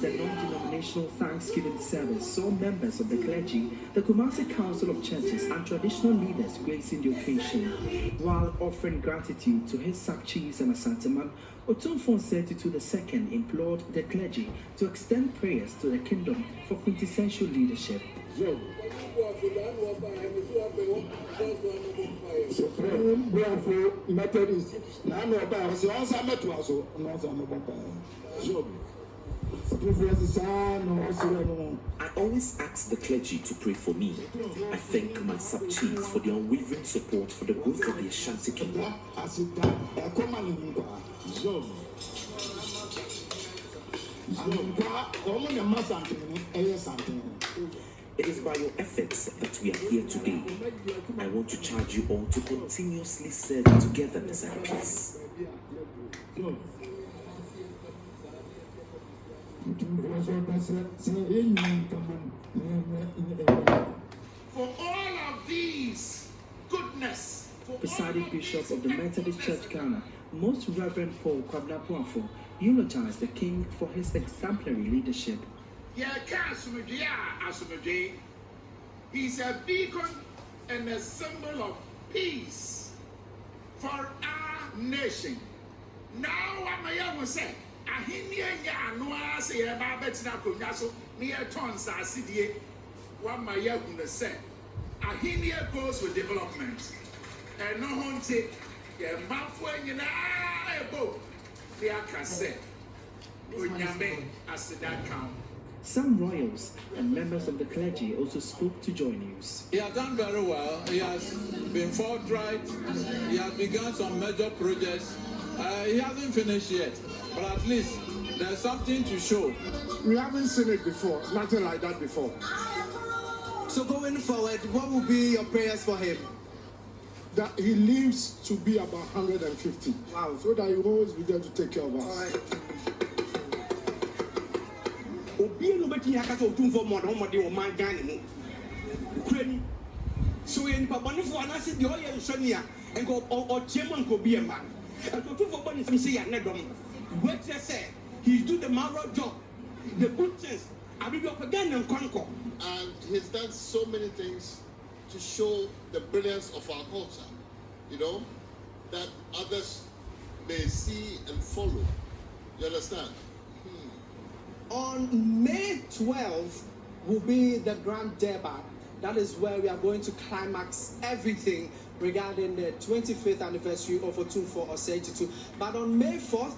a non-denominational Thanksgiving service saw members of the clergy, the Kumasi Council of Churches, and traditional leaders gracing the occasion. While offering gratitude to his sub-chiefs and Asanteman, Otumfour Osei Tutu II implored the clergy to extend prayers to the kingdom for quintessential leadership. I always ask the clergy to pray for me. I thank my sub-chiefs for their unwavering support for the growth of the Ashanti kingdom. It is by your efforts that we are here today. I want to charge you all to continuously serve togetherness and peace. For all of these goodness. Presiding Bishop of the Methodist Church Ghana, Most Reverend Paul Otumfour, eulogized the king for his exemplary leadership. He's a beacon and a symbol of peace for our nation. Now, what my young will say, what my young will say, Ahinia goes with development. And no one take your mouth when you're able. They are cassette. As that count. Some royals and members of the clergy also spoke to Joy News. He has done very well. He has been forthright. He has begun some major projects. He hasn't finished yet, but at least there's something to show. We haven't seen it before, nothing like that before. So going forward, what will be your prayers for him? That he lives to be about 150. Wow. So that he will always be there to take care of us. All right. So in Papa for an acid, the oil and Sonia, and go or Chairman could be a man. And to for one is Missy and Nedom. What they say, he's do the moral job, the good sense. I will be up again and conquer. And he's done so many things to show the brilliance of our culture, you know, that others may see and follow. You understand? On May 12th will be the Grand Debate. That is where we are going to climax everything regarding the 25th anniversary of Otumfour Osei Tutu. But on May 4th,